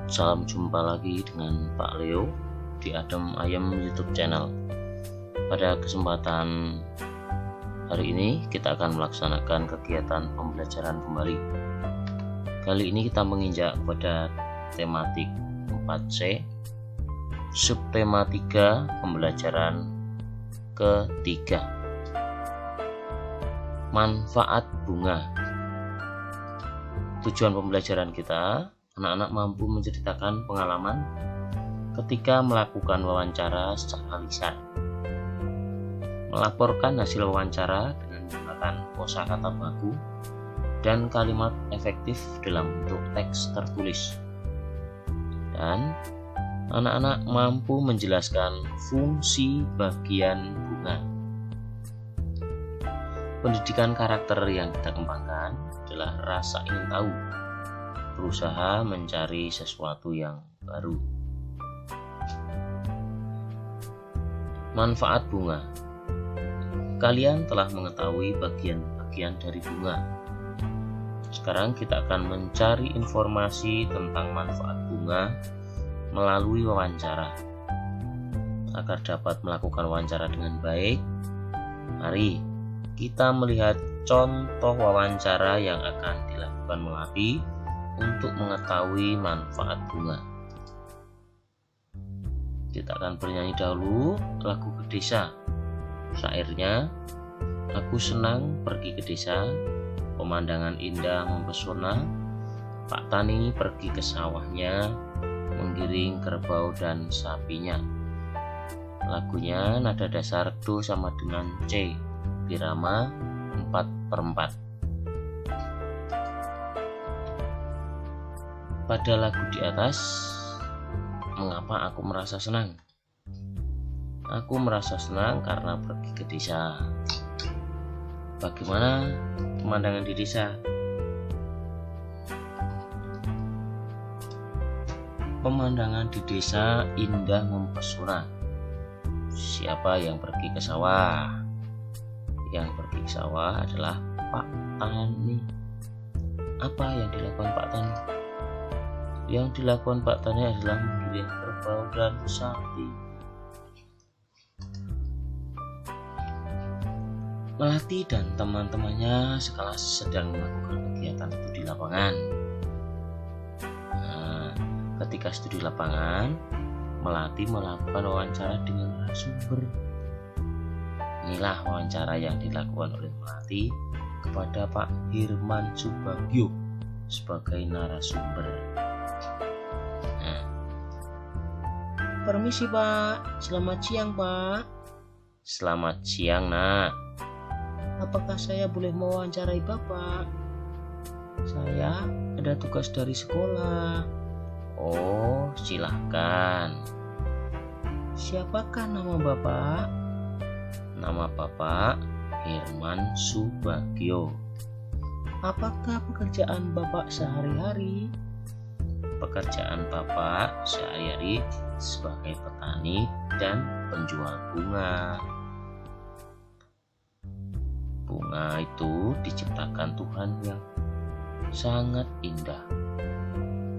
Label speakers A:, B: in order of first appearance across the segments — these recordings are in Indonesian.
A: Salam jumpa lagi dengan Pak Leo di Adem Ayem YouTube channel. Pada kesempatan hari ini kita akan melaksanakan kegiatan pembelajaran kembali. Kali ini kita menginjak pada tematik 4C, subtema 3, pembelajaran ketiga. Manfaat bunga. Tujuan pembelajaran kita, anak-anak mampu menceritakan pengalaman ketika melakukan wawancara secara lisan, melaporkan hasil wawancara dengan menggunakan kosakata baku dan kalimat efektif dalam bentuk teks tertulis, dan anak-anak mampu menjelaskan fungsi bagian bunga. Pendidikan karakter yang kita kembangkan adalah rasa ingin tahu, berusaha mencari sesuatu yang baru. Manfaat bunga. Kalian telah mengetahui bagian-bagian dari bunga. Sekarang kita akan mencari informasi tentang manfaat bunga melalui wawancara. Agar dapat melakukan wawancara dengan baik, mari kita melihat contoh wawancara yang akan dilakukan Melati untuk mengetahui manfaat bunga. Kita akan bernyanyi dahulu lagu ke desa. Syairnya, aku senang pergi ke desa, pemandangan indah mempesona, Pak Tani pergi ke sawahnya, menggiring kerbau dan sapinya. Lagunya nada dasar Do sama dengan C, irama 4/4. Pada lagu di atas, mengapa aku merasa senang? Aku merasa senang karena pergi ke desa. Bagaimana pemandangan di desa? Pemandangan di desa indah mempesona. Siapa yang pergi ke sawah? Yang pergi ke sawah adalah Pak Tani. Apa yang dilakukan Pak Tani? Yang dilakukan Pak Tani adalah menggiring kerbau dan sapi. Melati dan teman-temannya sekelas sedang melakukan kegiatan studi lapangan. Ketika studi lapangan, Melati melakukan wawancara dengan narasumber. Inilah wawancara yang dilakukan oleh Melati kepada Pak Hirman Subagio sebagai narasumber. Permisi Pak, selamat siang Pak. Selamat siang Nak. Apakah saya boleh mewawancarai Bapak? Saya ada tugas dari sekolah. Oh, silahkan. Siapakah nama Bapak? Nama Bapak Hirman Subagio. Apakah pekerjaan Bapak sehari-hari? Pekerjaan Bapak sehari-hari sebagai petani dan penjual bunga. Bunga itu diciptakan Tuhan yang sangat indah.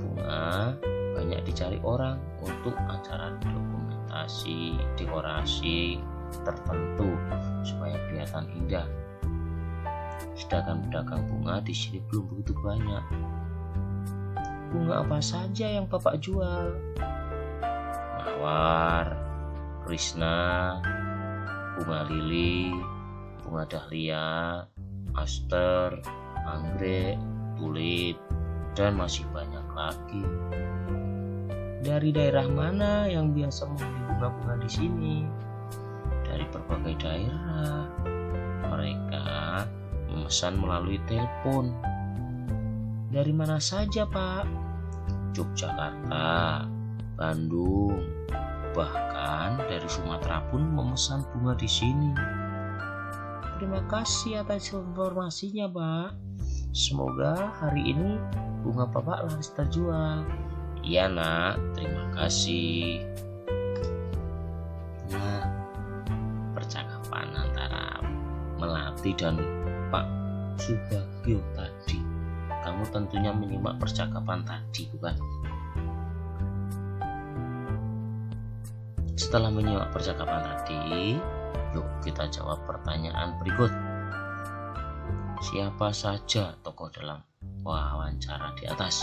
A: Bunga banyak dicari orang untuk acara dokumentasi, dekorasi tertentu supaya kelihatan indah. Sedangkan pedagang bunga di sini belum begitu banyak. Bunga apa saja yang Bapak jual? Mawar, Krishna, bunga lili, bunga dahlia, aster, anggrek, tulip, dan masih banyak lagi. Dari daerah mana yang biasa membeli bunga-bunga di sini? Dari berbagai daerah. Mereka memesan melalui telepon. Dari mana saja Pak? Yogyakarta, Bandung, bahkan dari Sumatera pun memesan bunga di sini. Terima kasih atas informasinya Pak. Semoga hari ini bunga Bapak laris terjual. Iya Nak, terima kasih. Nah, percakapan antara Melati dan Pak Subagio tadi, kamu tentunya menyimak percakapan tadi, bukan? Setelah menyimak percakapan tadi, yuk kita jawab pertanyaan berikut. Siapa saja tokoh dalam wawancara di atas?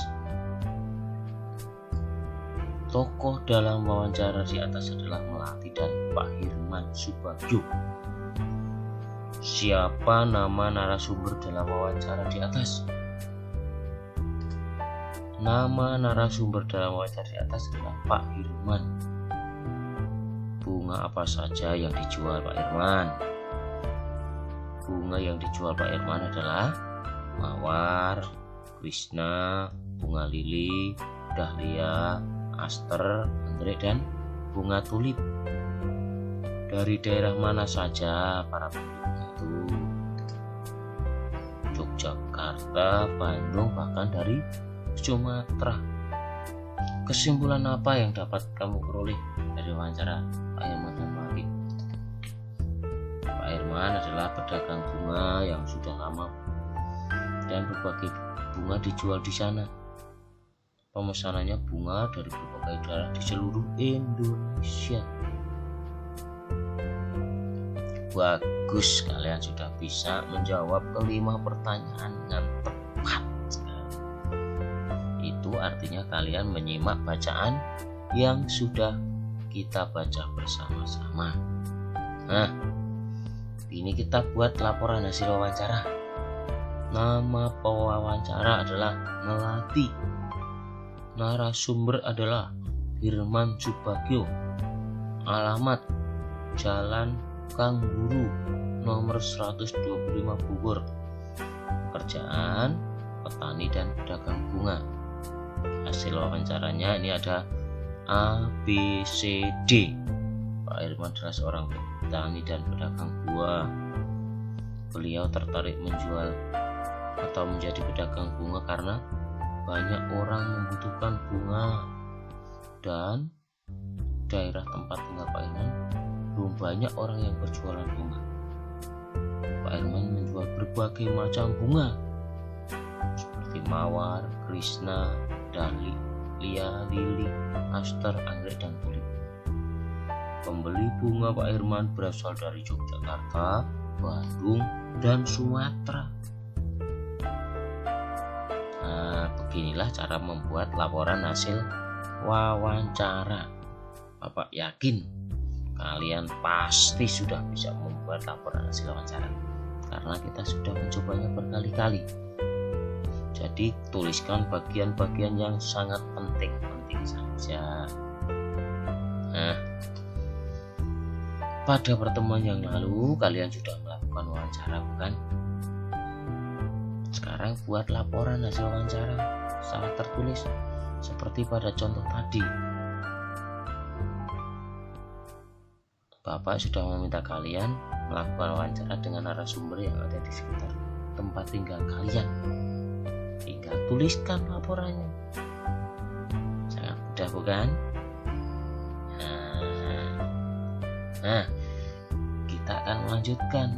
A: Tokoh dalam wawancara di atas adalah Melati dan Pak Hirman Subagio. Siapa nama narasumber dalam wawancara di atas? Nama narasumber dalam wawancara di atas adalah Pak Hirman. Bunga apa saja yang dijual Pak Hirman? Bunga yang dijual Pak Hirman adalah mawar, krishna, bunga lili, dahlia, aster, anggrek, dan bunga tulip. Dari daerah mana saja para pembelinya itu? Yogyakarta, Bandung, bahkan dari Sumatera. Kesimpulan apa yang dapat kamu peroleh dari wawancara Pak Hirman dan Melati? Pak Hirman adalah pedagang bunga yang sudah lama dan berbagai bunga dijual di sana. Pemesanannya bunga dari berbagai daerah di seluruh Indonesia. Bagus, kalian sudah bisa menjawab kelima pertanyaan dengan tepat. Itu artinya kalian menyimak bacaan yang sudah kita baca bersama-sama. Nah, ini kita buat laporan hasil wawancara. Nama pewawancara adalah Melati. Narasumber adalah Hirman Subagio. Alamat Jalan Kang Guru nomor 125 Bogor. Pekerjaan petani dan pedagang bunga. Hasil wawancaranya ini ada A, B, C, D. Pak Hirman adalah seorang petani dan pedagang buah. Beliau tertarik menjual atau menjadi pedagang bunga karena banyak orang membutuhkan bunga, dan daerah tempat tinggal Pak Hirman belum banyak orang yang berjualan bunga. Pak Hirman menjual berbagai macam bunga seperti mawar, krishna, dahlia, lili, aster, anggrek, dan tulip. Pembeli bunga Pak Hirman berasal dari Yogyakarta, Bandung, dan Sumatera. Nah, beginilah cara membuat laporan hasil wawancara. Bapak yakin kalian pasti sudah bisa membuat laporan hasil wawancara karena kita sudah mencobanya berkali-kali. Jadi tuliskan bagian-bagian yang sangat penting saja. Nah, pada pertemuan yang lalu kalian sudah melakukan wawancara, bukan? Sekarang buat laporan hasil wawancara secara tertulis seperti pada contoh tadi. Bapak sudah meminta kalian melakukan wawancara dengan narasumber yang ada di sekitar tempat tinggal kalian. Tinggal tuliskan laporannya. Sangat mudah, bukan? Nah, kita akan melanjutkan.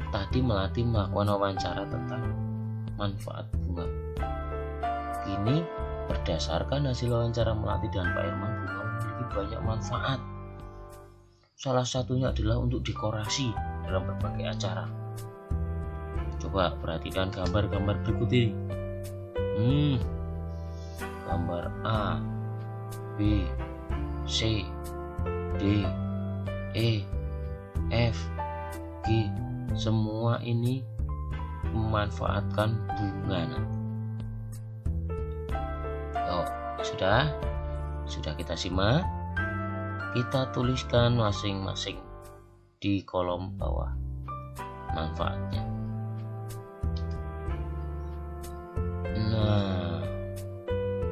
A: Tadi Melati melakukan wawancara tentang manfaat bunga. Kini berdasarkan hasil wawancara Melati dan Pak Hirman, bunga memiliki banyak manfaat. Salah satunya adalah untuk dekorasi dalam berbagai acara. Coba perhatikan gambar-gambar berikut ini. Gambar A, B, C, D, E, F, G. Semua ini memanfaatkan bunga. Oh, sudah kita simak. Kita tuliskan masing-masing di kolom bawah manfaatnya. Nah,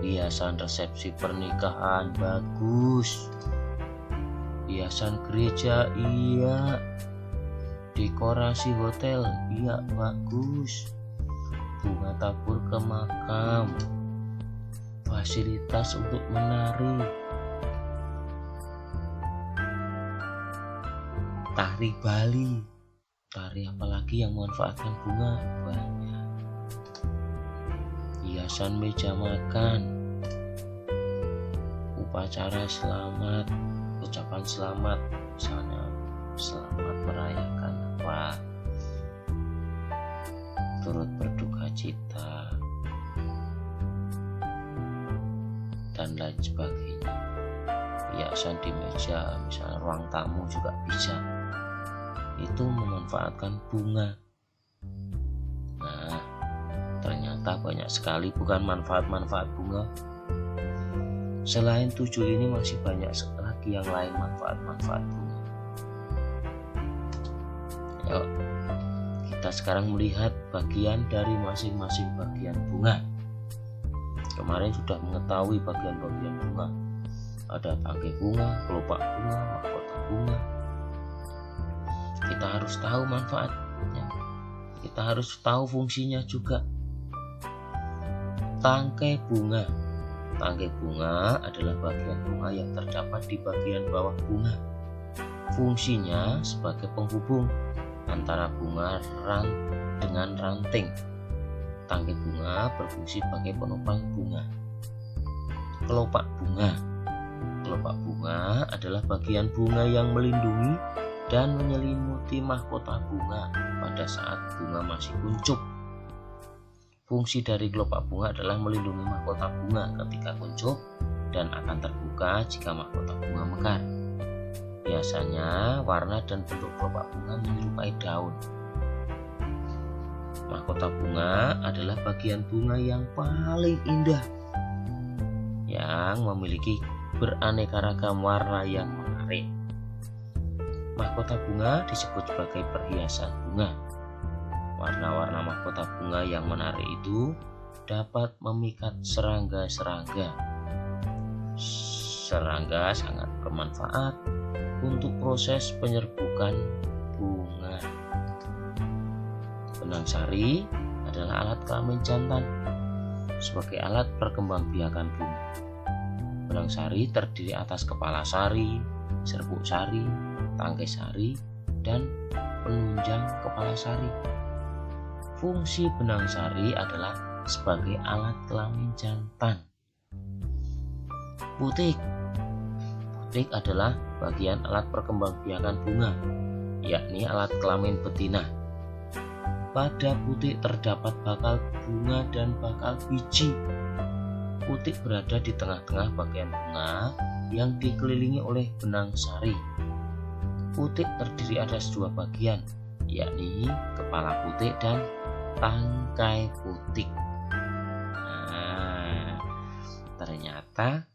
A: hiasan resepsi pernikahan bagus. Hiasan gereja iya. Dekorasi hotel iya bagus. Bunga tabur ke makam. Fasilitas untuk menari. Tari Bali. Tari apalagi yang memanfaatkan bunga? Banyak. Hiasan meja makan. upacara selamat, ucapan selamat, misalnya selamat merayakan turut berduka cita dan lain sebagainya. Hiasan di meja, misalnya ruang tamu juga bisa. Itu memanfaatkan bunga. Nah, ternyata banyak sekali bukan manfaat-manfaat bunga. Selain 7 ini masih banyak lagi yang lain manfaat-manfaat bunga. Yuk, kita sekarang melihat bagian dari masing-masing bagian bunga. Kemarin sudah mengetahui bagian-bagian bunga. Ada tangkai bunga, kelopak bunga, mahkota bunga. Kita harus tahu manfaatnya. Kita harus tahu fungsinya juga. Tangkai bunga. Tangkai bunga adalah bagian bunga yang terdapat di bagian bawah bunga. Fungsinya sebagai penghubung antara bunga dengan ranting. Tangkai bunga berfungsi sebagai penopang bunga. Kelopak bunga. Kelopak bunga adalah bagian bunga yang melindungi dan menyelimuti mahkota bunga pada saat bunga masih kuncup. Fungsi dari kelopak bunga adalah melindungi mahkota bunga ketika kuncup dan akan terbuka jika mahkota bunga mekar. Biasanya warna dan bentuk kelopak bunga menyerupai daun. Mahkota bunga adalah bagian bunga yang paling indah, yang memiliki beraneka ragam warna yang menarik. Mahkota bunga disebut sebagai perhiasan bunga. Warna-warna mahkota bunga yang menarik itu dapat memikat serangga-serangga. Serangga sangat bermanfaat untuk proses penyerbukan bunga. Benang sari adalah alat kelamin jantan sebagai alat perkembangbiakan bunga. Benang sari terdiri atas kepala sari, serbuk sari, tangkai sari, dan penunjang kepala sari. Fungsi benang sari adalah sebagai alat kelamin jantan. Putik. Putik adalah bagian alat perkembangbiakan bunga, yakni alat kelamin betina. Pada putik terdapat bakal bunga dan bakal biji. Putik berada di tengah-tengah bagian bunga yang dikelilingi oleh benang sari. Putik terdiri atas 2 bagian, yakni kepala putik dan tangkai putik. Nah, ternyata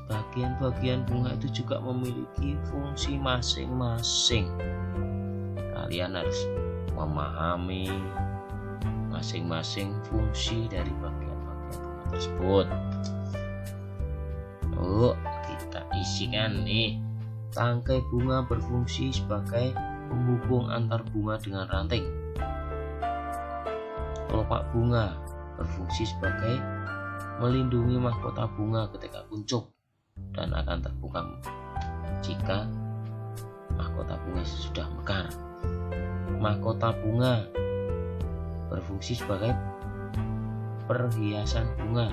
A: bagian-bagian bunga itu juga memiliki fungsi masing-masing. Kalian harus memahami masing-masing fungsi dari bagian-bagian bunga tersebut. Kita isikan nih. Tangkai bunga berfungsi sebagai penghubung antar bunga dengan ranting. Kelopak bunga berfungsi sebagai melindungi mahkota bunga ketika kuncup dan akan terbuka jika mahkota bunga sudah mekar. Mahkota bunga berfungsi sebagai perhiasan bunga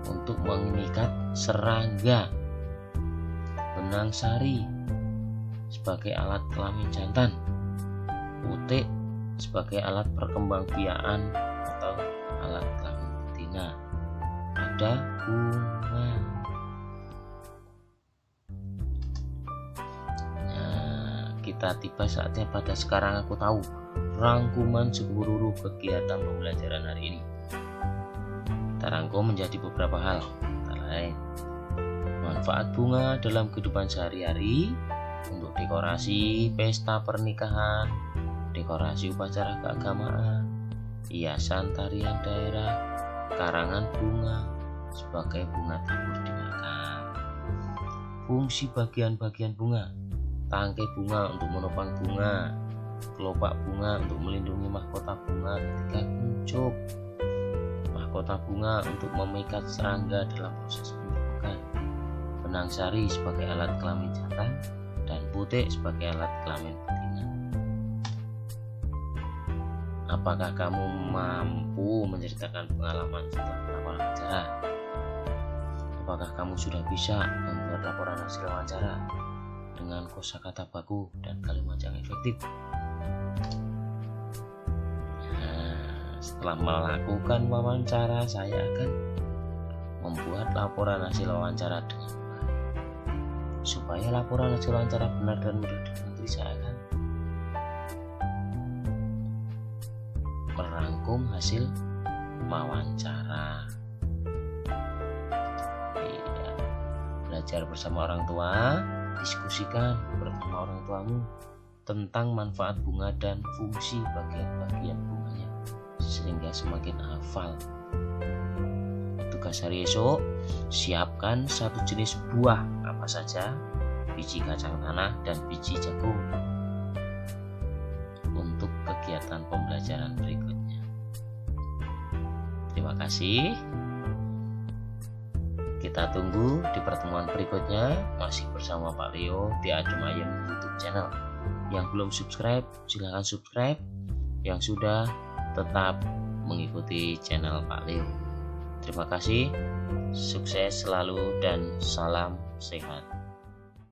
A: untuk mengikat serangga. Benang sari sebagai alat kelamin jantan. Putik sebagai alat perkembangbiakan atau alat kelamin betina pada bunga. Nah, kita tiba saatnya pada sekarang aku tahu rangkuman seluruh kegiatan pembelajaran hari ini. Kita rangkum menjadi beberapa hal, antara lain manfaat bunga dalam kehidupan sehari-hari untuk dekorasi pesta pernikahan, dekorasi upacara keagamaan, hiasan tarian daerah, karangan bunga sebagai bunga tabur di makam. Fungsi bagian-bagian bunga: tangkai bunga untuk menopang bunga, kelopak bunga untuk melindungi mahkota bunga ketika kuncup, mahkota bunga untuk memikat serangga dalam proses penyerbukan, benang sari sebagai alat kelamin jantan, dan putik sebagai alat kelamin betina. Apakah kamu mampu menceritakan pengalaman setelah melakukan acara? Apakah kamu sudah bisa membuat laporan hasil wawancara dengan kosakata baku dan kalimat yang efektif? Nah, setelah melakukan wawancara, saya akan membuat laporan hasil wawancara dengan baik. Supaya laporan hasil wawancara benar dan mudah dimengerti, saya akan merangkum hasil wawancara. Belajar bersama orang tua, diskusikan bersama orang tuamu tentang manfaat bunga dan fungsi bagian-bagian bunganya sehingga semakin hafal. Tugas hari esok, siapkan satu jenis buah apa saja, biji kacang tanah dan biji jagung untuk kegiatan pembelajaran berikutnya. Terima kasih. Kita tunggu di pertemuan berikutnya, masih bersama Pak Leo di Adem Ayem YouTube channel. Yang belum subscribe, silahkan subscribe. Yang sudah, tetap mengikuti channel Pak Leo. Terima kasih, sukses selalu dan salam sehat.